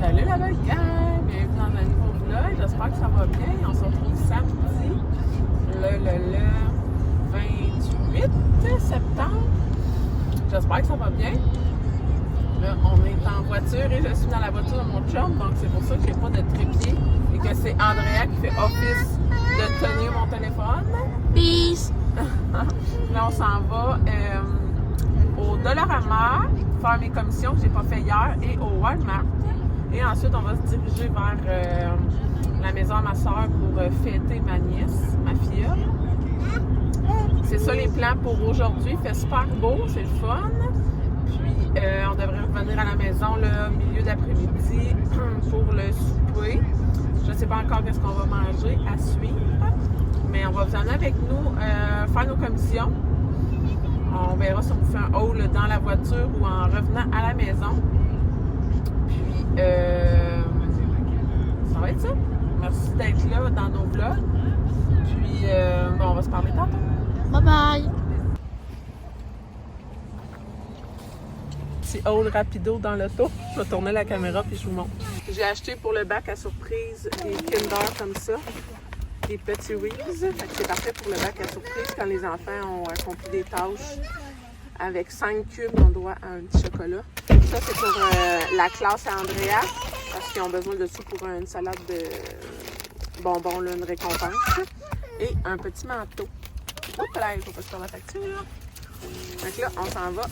Salut la belle gang! Bienvenue dans un nouveau vlog. J'espère que ça va bien. On se retrouve samedi, le 28 septembre. J'espère que ça va bien. Là, on est en voiture et je suis dans la voiture de mon chum, donc c'est pour ça que j'ai pas de trépied et que c'est Andrea qui fait office de tenir mon téléphone. Peace! Là, on s'en va au Dollarama faire mes commissions que j'ai pas fait hier et au Walmart. Et ensuite, on va se diriger vers la maison à ma soeur pour fêter ma nièce, ma filleule. C'est ça les plans pour aujourd'hui. Il fait super beau, c'est le fun. Puis, on devrait revenir à la maison le milieu d'après-midi pour le souper. Je ne sais pas encore qu'est-ce qu'on va manger à suivre. Mais on va vous emmener avec nous faire nos commissions. On verra si on fait un haul dans la voiture ou en revenant à la maison. Puis, ça va être ça. Merci d'être là dans nos vlogs. Puis, bon, on va se parler tantôt. Bye bye! Petit haul rapido dans l'auto. Je vais tourner la caméra puis je vous montre. J'ai acheté pour le bac à surprise des Kinder comme ça. Des petits Reeves. Fait que c'est parfait pour le bac à surprise quand les enfants ont accompli des tâches. Avec 5 cubes, on doit un petit chocolat. Ça, c'est pour la classe à Andrea, parce qu'ils ont besoin de ça pour une salade de bonbons, là, une récompense. Et un petit manteau. Oups là, il faut pas se faire la facture. Donc là, on s'en va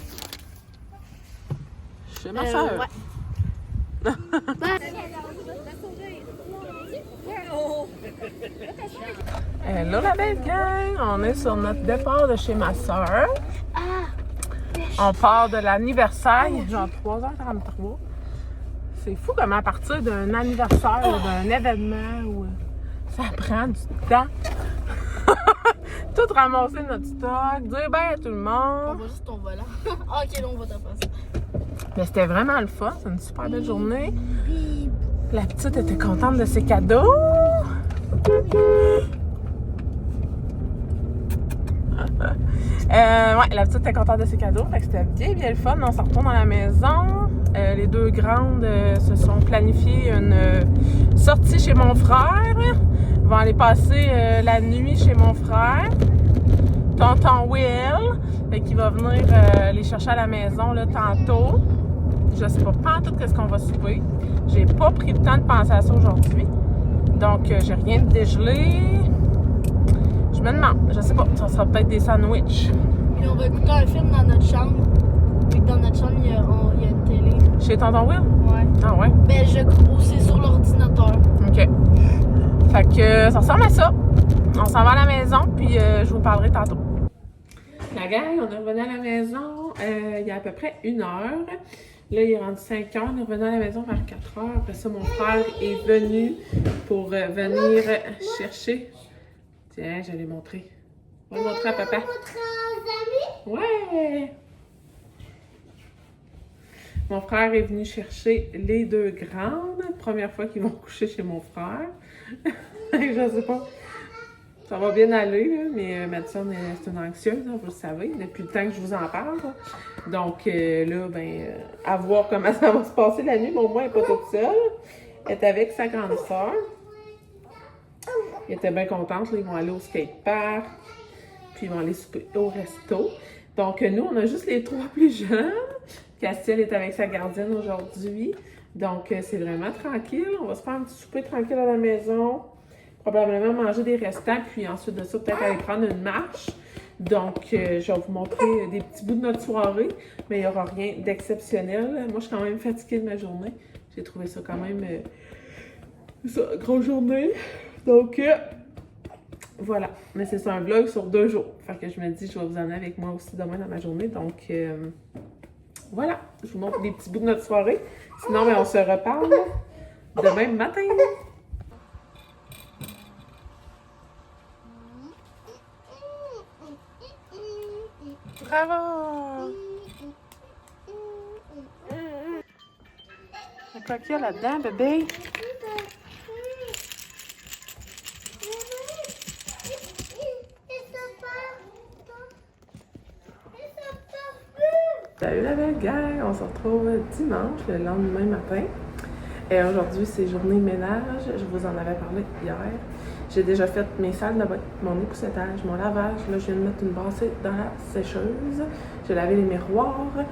chez ma soeur. Ouais. Hello la belle gang! On est sur notre départ de chez ma soeur. On part de l'anniversaire, genre 3h33. C'est fou comment à partir d'un anniversaire ou d'un événement où ça prend du temps. Tout ramasser notre stock, dire ben à tout le On monde. va juste ton volant. Ah, ok, là, on va t'en passer. Mais c'était vraiment le fun, c'est une super belle journée. La petite était contente de ses cadeaux. Ouais, la petite était contente de ses cadeaux. Fait que c'était bien le fun. On se retourne dans la maison. Les deux grandes se sont planifiées une sortie chez mon frère. Ils vont aller passer la nuit chez mon frère. Tonton Will, qui va venir les chercher à la maison là, tantôt. Je sais pas en tout qu'est-ce qu'on va souper. J'ai pas pris le temps de penser à ça aujourd'hui. Donc, j'ai rien de dégelé. Je me demande, je sais pas, ça sera peut-être des sandwichs. Puis on va écouter un film dans notre chambre. Puis dans notre chambre, il y a une télé. Chez Tonton Will? Ouais. Ah ouais? Ben, c'est sur l'ordinateur. OK. Fait que ça ressemble à ça. On s'en va à la maison, puis je vous parlerai tantôt. La gang, on est revenu à la maison il y a à peu près 1 heure. Là, il est rendu 5 heures. On est revenu à la maison vers 4 heures. Après ça, mon frère est venu pour venir chercher. Tiens, je vais les montrer. On va le montrer à papa. Ouais! Mon frère est venu chercher les deux grandes. Première fois qu'ils vont coucher chez mon frère. Je sais pas. Ça va bien aller, là, mais Madison, c'est une anxieuse, hein, vous le savez, depuis le temps que je vous en parle. Là. Donc là, à voir comment ça va se passer la nuit, mais au moins, elle n'est pas toute seule. Elle est avec sa grande sœur. Elle était bien contente, là, ils vont aller au skatepark, puis ils vont aller souper au resto. Donc nous, on a juste les 3 plus jeunes. Castiel est avec sa gardienne aujourd'hui. Donc c'est vraiment tranquille. On va se faire un petit souper tranquille à la maison. Probablement manger des restants, puis ensuite de ça, peut-être aller prendre une marche. Donc, je vais vous montrer des petits bouts de notre soirée, mais il n'y aura rien d'exceptionnel. Moi, je suis quand même fatiguée de ma journée. J'ai trouvé ça quand même... grosse journée. Donc, voilà. Mais c'est un vlog sur 2 jours. Fait que je me dis, je vais vous emmener avec moi aussi demain dans ma journée. Donc, voilà. Je vous montre des petits bouts de notre soirée. Sinon, on se reparle demain matin. Bravo! Quoi qu'il y a là-dedans, bébé? Salut la belle gang! On se retrouve dimanche, le lendemain matin. Et aujourd'hui, c'est journée ménage. Je vous en avais parlé hier. J'ai déjà fait mes salles de bain, mon époussetage, mon lavage. Là, je viens de mettre une brassée dans la sécheuse. J'ai lavé les miroirs.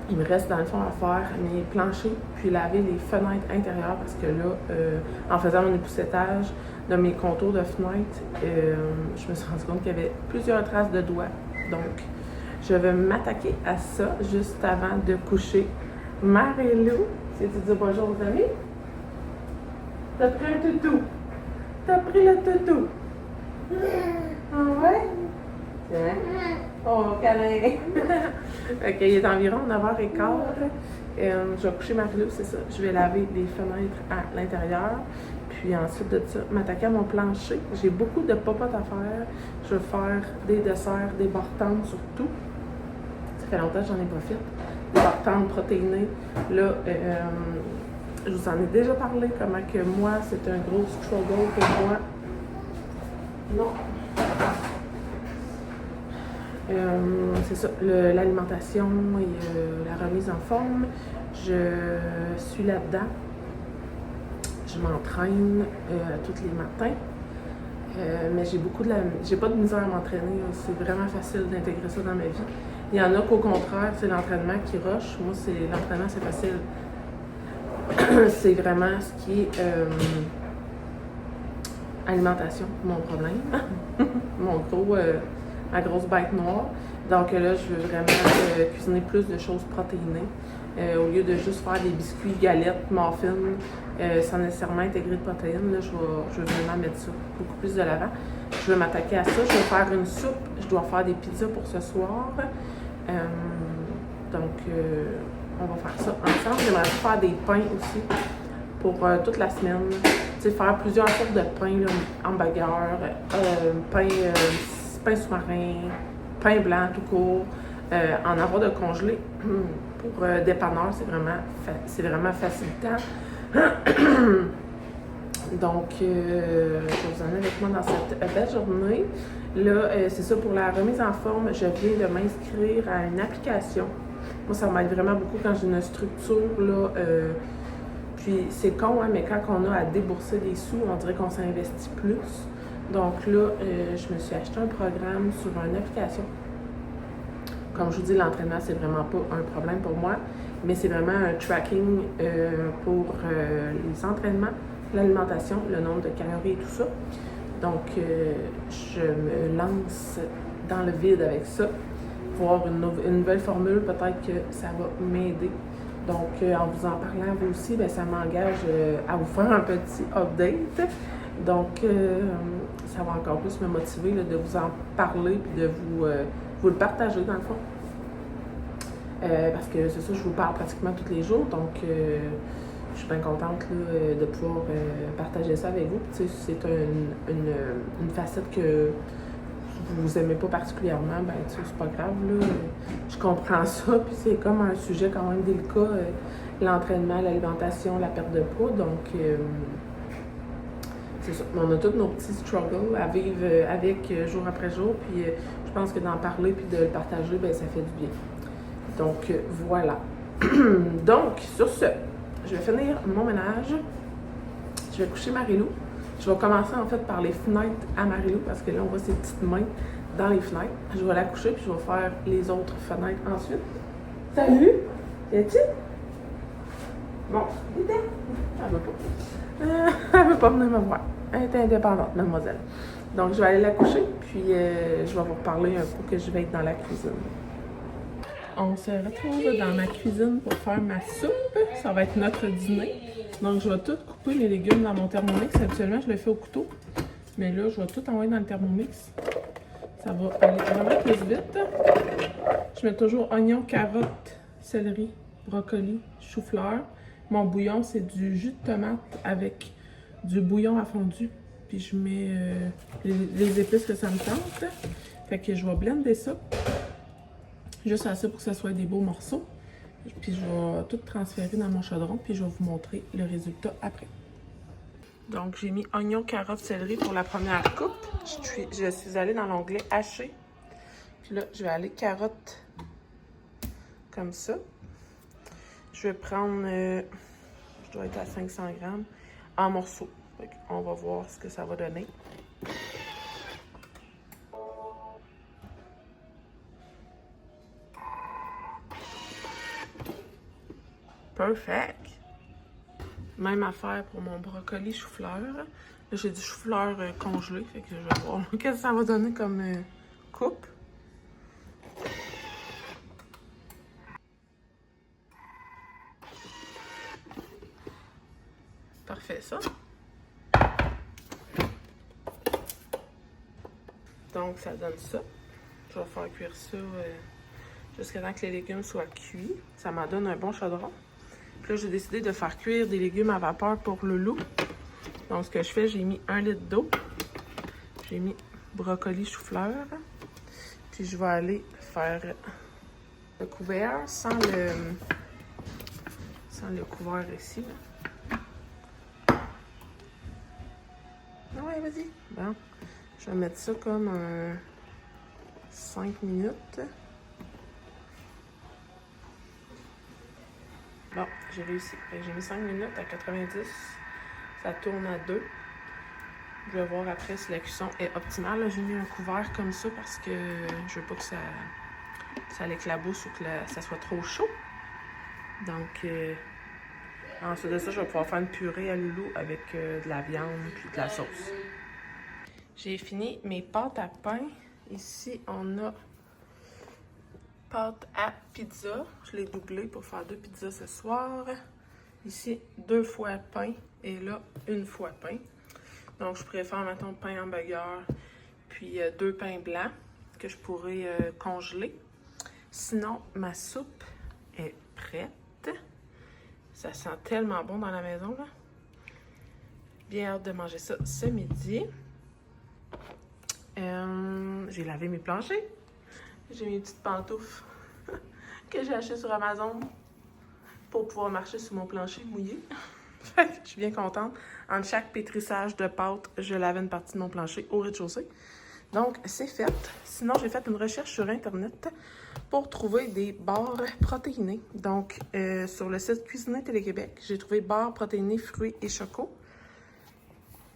Il me reste dans le fond à faire mes planchers, puis laver les fenêtres intérieures parce que là, en faisant mon époussetage de mes contours de fenêtres, je me suis rendu compte qu'il y avait plusieurs traces de doigts. Donc, je vais m'attaquer à ça juste avant de coucher. Marie-Lou, c'est tu dis bonjour aux amis? T'as pris un toutou? T'as pris le toutou? Ah ouais? Tiens. Oh, câlin! Ok, il est environ 9h15. Je vais coucher Marie-Lou, c'est ça. Je vais laver les fenêtres à l'intérieur. Puis ensuite de ça, m'attaquer à mon plancher. J'ai beaucoup de popotes à faire. Je vais faire des desserts, des bartendes surtout. Ça fait longtemps que j'en ai pas fait. Des bartendes protéinées. Là, je vous en ai déjà parlé, comment que moi, c'est un gros struggle pour moi. Non. C'est ça, l'alimentation et la remise en forme. Je suis là-dedans. Je m'entraîne tous les matins. Mais j'ai pas de misère à m'entraîner. C'est vraiment facile d'intégrer ça dans ma vie. Il y en a qu'au contraire, c'est l'entraînement qui rush. Moi, l'entraînement, c'est facile. C'est vraiment ce qui est alimentation, mon problème. Ma grosse bête noire. Donc là, je veux vraiment cuisiner plus de choses protéinées. Au lieu de juste faire des biscuits, galettes, muffins, sans nécessairement intégrer de protéines, là, je veux vraiment mettre ça beaucoup plus de l'avant. Je veux m'attaquer à ça. Je vais faire une soupe. Je dois faire des pizzas pour ce soir. Donc, on va faire ça ensemble. J'aimerais faire des pains aussi pour toute la semaine. Tu sais, faire plusieurs sortes de pains, là, hamburger, pain sous-marin, pain blanc tout court, en avoir de congelé. Pour dépanneur, c'est vraiment facilitant. Donc, je vous en ai avec moi dans cette belle journée. Là, c'est ça, pour la remise en forme, je viens de m'inscrire à une application. Moi, ça m'aide vraiment beaucoup quand j'ai une structure, là. Puis, c'est con, hein, mais quand on a à débourser des sous, on dirait qu'on s'investit plus. Donc là, je me suis acheté un programme sur une application. Comme je vous dis, l'entraînement, c'est vraiment pas un problème pour moi, mais c'est vraiment un tracking pour les entraînements, l'alimentation, le nombre de calories et tout ça. Donc, je me lance dans le vide avec ça. Voir une nouvelle formule, peut-être que ça va m'aider. Donc, en vous en parlant, vous aussi, bien, ça m'engage à vous faire un petit update. Donc, ça va encore plus me motiver là, de vous en parler et de vous le partager dans le fond. Parce que c'est ça, je vous parle pratiquement tous les jours, donc je suis bien contente là, de pouvoir partager ça avec vous. Tu sais, c'est une facette que vous aimez pas particulièrement, ben tu sais, c'est pas grave, là. Je comprends ça, puis c'est comme un sujet quand même délicat, l'entraînement, l'alimentation, la perte de poids, donc c'est ça. On a tous nos petits struggles à vivre avec jour après jour, puis je pense que d'en parler puis de le partager, ben ça fait du bien. Donc voilà. Donc, sur ce, je vais finir mon ménage. Je vais coucher Marie-Lou. Je vais commencer en fait par les fenêtres à Marie-Lou parce que là, on voit ses petites mains dans les fenêtres. Je vais la coucher puis je vais faire les autres fenêtres ensuite. Salut! Viens-tu? Bon, viens. Elle veut pas. Elle veut pas venir me voir. Elle est indépendante, mademoiselle. Donc, je vais aller la coucher puis je vais vous reparler un peu que je vais être dans la cuisine. On se retrouve dans ma cuisine pour faire ma soupe. Ça va être notre dîner. Donc, je vais tout couper les légumes dans mon Thermomix. Habituellement, je le fais au couteau. Mais là, je vais tout envoyer dans le Thermomix. Ça va aller vraiment plus vite. Je mets toujours oignons, carottes, céleri, brocoli, chou-fleur. Mon bouillon, c'est du jus de tomate avec du bouillon à fondu. Puis je mets les épices que ça me tente. Fait que je vais blender ça. Juste assez pour que ce soit des beaux morceaux. Puis je vais tout transférer dans mon chaudron, puis je vais vous montrer le résultat après. Donc j'ai mis oignon, carotte, céleri pour la première coupe. Je suis allée dans l'onglet haché. Puis là, je vais aller carotte comme ça. Je je vais prendre, je dois être à 500 grammes, en morceaux. On va voir ce que ça va donner. Perfect! Même affaire pour mon brocoli chou-fleur. Là, j'ai du chou-fleur congelé, fait que je vais voir qu'est-ce que ça va donner comme coupe. Parfait, ça. Donc, ça donne ça. Je vais faire cuire ça jusqu'à temps que les légumes soient cuits. Ça m'en donne un bon chaudron. Puis là, j'ai décidé de faire cuire des légumes à vapeur pour le loup. Donc, ce que je fais, j'ai mis 1 litre d'eau. J'ai mis brocoli chou-fleur. Puis, je vais aller faire le couvert sans le couvert ici. Ah ouais, vas-y. Bon, je vais mettre ça comme 5 minutes. Bon, j'ai réussi. J'ai mis 5 minutes à 90. Ça tourne à 2. Je vais voir après si la cuisson est optimale. J'ai mis un couvert comme ça parce que je veux pas que ça l'éclabousse ou que ça soit trop chaud. Donc, ensuite de ça, je vais pouvoir faire une purée à loulou avec de la viande puis de la sauce. J'ai fini mes pâtes à pain. Ici, on a pâte à pizza. Je l'ai doublé pour faire 2 pizzas ce soir. Ici, 2 fois pain et là, 1 fois pain. Donc, je préfère, mettons, pain hamburger puis 2 pains blancs que je pourrais congeler. Sinon, ma soupe est prête. Ça sent tellement bon dans la maison, là. Bien hâte de manger ça ce midi. J'ai lavé mes planchers. J'ai mes petites pantoufles que j'ai achetées sur Amazon pour pouvoir marcher sur mon plancher mouillé. Fait que je suis bien contente. Entre chaque pétrissage de pâte, je lavais une partie de mon plancher au rez-de-chaussée. Donc, c'est fait. Sinon, j'ai fait une recherche sur Internet pour trouver des barres protéinées. Donc, sur le site Cuisiner Télé-Québec, j'ai trouvé barres protéinées, fruits et choco.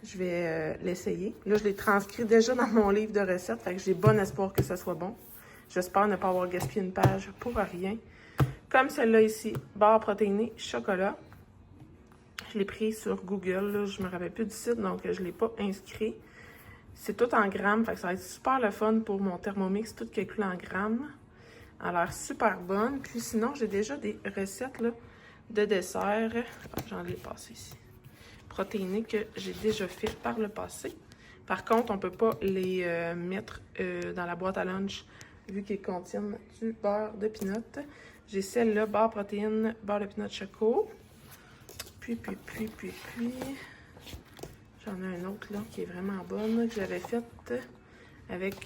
Je vais l'essayer. Là, je l'ai transcrit déjà dans mon livre de recettes, fait que j'ai bon espoir que ça soit bon. J'espère ne pas avoir gaspillé une page pour rien. Comme celle-là ici, barre protéinée, chocolat. Je l'ai pris sur Google, là, je me rappelle plus du site, donc je ne l'ai pas inscrit. C'est tout en grammes, fait que ça va être super le fun pour mon Thermomix, tout calculé en grammes. Elle a l'air super bonne. Puis sinon, j'ai déjà des recettes là, de dessert. J'en ai passé ici. Protéinées que j'ai déjà fait par le passé. Par contre, on ne peut pas les mettre dans la boîte à lunch vu qu'ils contiennent du beurre de pinot. J'ai celle-là, barre protéine, beurre de pinot choco. Puis, j'en ai un autre là qui est vraiment bonne, que j'avais faite avec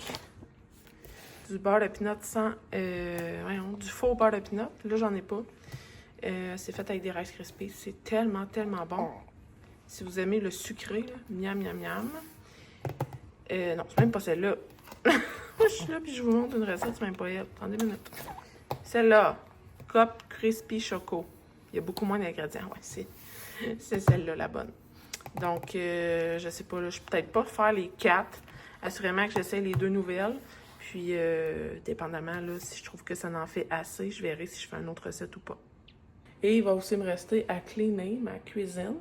du beurre de pinot sans... du faux beurre de pinot. Là, j'en ai pas. C'est fait avec des Rice Krispies. C'est tellement, tellement bon. Si vous aimez le sucré, là, miam, miam, miam. Non, c'est même pas celle-là. Je suis là, puis je vous montre une recette, c'est même pas elle. Attendez une minute. Celle-là, Cup Crispy Choco. Il y a beaucoup moins d'ingrédients. Ouais, c'est celle-là, la bonne. Donc, je sais pas, là, je peux peut-être pas faire les 4. Assurément que j'essaie les 2 nouvelles. Puis, dépendamment, là, si je trouve que ça en fait assez, je verrai si je fais une autre recette ou pas. Et il va aussi me rester à cleaner ma cuisine.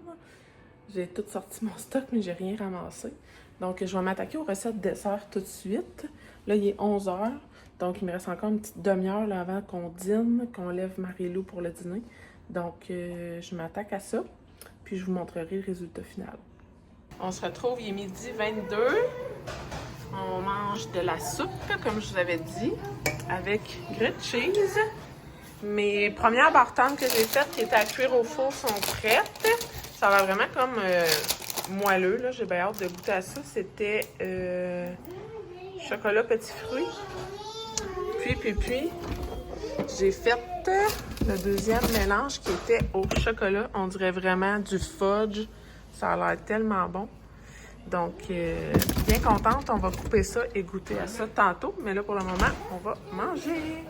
J'ai tout sorti mon stock, mais j'ai rien ramassé. Donc, je vais m'attaquer aux recettes dessert tout de suite. Là, il est 11h. Donc, il me reste encore une petite demi-heure là, avant qu'on dîne, qu'on lève Marie-Lou pour le dîner. Donc, je m'attaque à ça. Puis, je vous montrerai le résultat final. On se retrouve, il est midi 22. On mange de la soupe, comme je vous avais dit, avec grilled cheese. Mes premières bartendes que j'ai faites qui étaient à cuire au four sont prêtes. Ça va vraiment comme moelleux, là. J'ai bien hâte de goûter à ça. C'était chocolat petits fruits. Puis, j'ai fait le deuxième mélange qui était au chocolat. On dirait vraiment du fudge. Ça a l'air tellement bon. Donc, bien contente. On va couper ça et goûter à ça tantôt. Mais là, pour le moment, on va manger.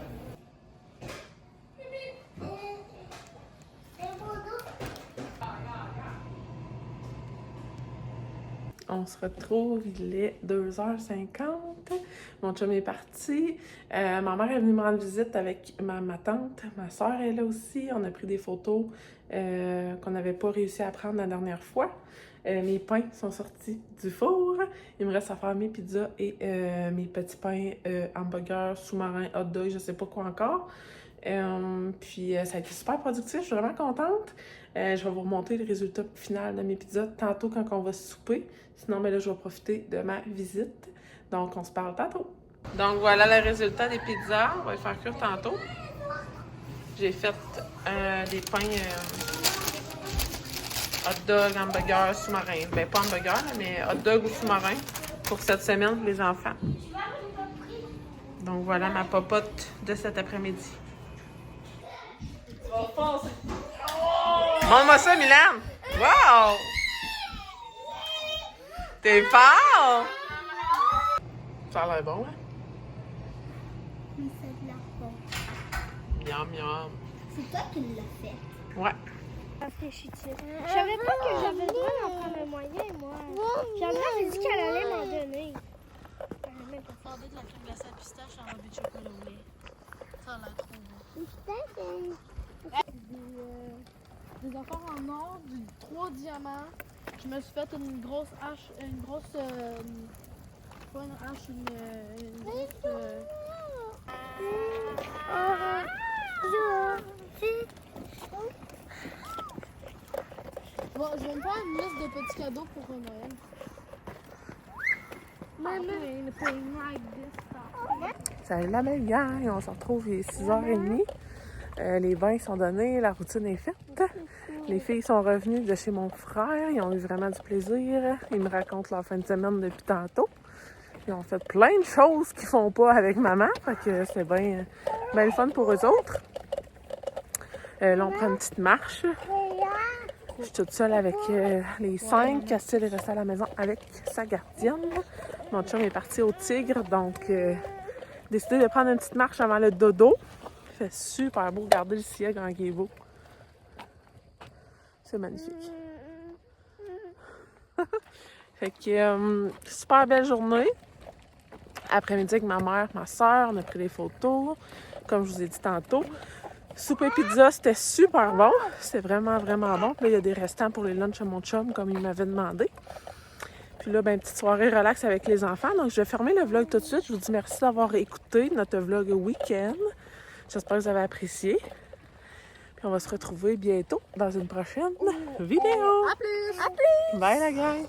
on se retrouve, il est 2h50. Mon chum est parti. Ma mère est venue me rendre visite avec ma tante. Ma soeur est là aussi. On a pris des photos qu'on n'avait pas réussi à prendre la dernière fois. Mes pains sont sortis du four. Il me reste à faire mes pizzas et mes petits pains hamburgers, sous-marins, hot dog, je sais pas quoi encore. Puis ça a été super productif, je suis vraiment contente. Je vais vous remonter le résultat final de mes pizzas tantôt quand on va souper. Sinon, ben là, je vais profiter de ma visite. Donc, on se parle tantôt. Donc, voilà le résultat des pizzas. On va les faire cuire tantôt. J'ai fait des pains hot dog, hamburger, sous-marin. Ben, pas hamburger, là, mais hot dog ou sous-marin pour cette semaine pour les enfants. Donc, voilà ma popote de cet après-midi. Montre-moi ça, Milan! Wow! T'es fort! Ça a l'air bon, hein? Mais ça a l'air bon. Miam, miam. C'est toi qui l'as fait. Ouais. Réfléchis-tu. Je savais pas que j'avais le droit d'en prendre un moyen, moi. J'avais dit qu'elle allait m'en donner. Faire de la crème glacée à pistache enrobée de chocolat au lait. Ça a l'air trop bon. Des affaires en or, 3 diamants. Je me suis fait une grosse hache, pas une hache, une grosse... Bon, je vais me faire une liste de petits cadeaux pour Noël. Salut la belle gang! On se retrouve, il est 6h30. Les bains sont donnés, la routine est faite. Les filles sont revenues de chez mon frère, ils ont eu vraiment du plaisir. Ils me racontent leur fin de semaine depuis tantôt. Ils ont fait plein de choses qu'ils font pas avec maman, fait que c'est bien le fun pour eux autres. Là, on prend une petite marche. Je suis toute seule avec les 5. Castille est restée à la maison avec sa gardienne. Mon chum est parti au Tigre, donc décidé de prendre une petite marche avant le dodo. Il fait super beau. Regardez le ciel quand il est beau. C'est magnifique. Fait que super belle journée. Après-midi avec ma mère, ma soeur, on a pris des photos, comme je vous ai dit tantôt. Souper pizza, c'était super bon. C'était vraiment, vraiment bon. Puis là, il y a des restants pour les lunchs à mon chum, comme il m'avait demandé. Puis là, ben, petite soirée relax avec les enfants. Donc, je vais fermer le vlog tout de suite. Je vous dis merci d'avoir écouté notre vlog week-end. J'espère que vous avez apprécié. Puis on va se retrouver bientôt dans une prochaine vidéo. À plus! Bye la gang!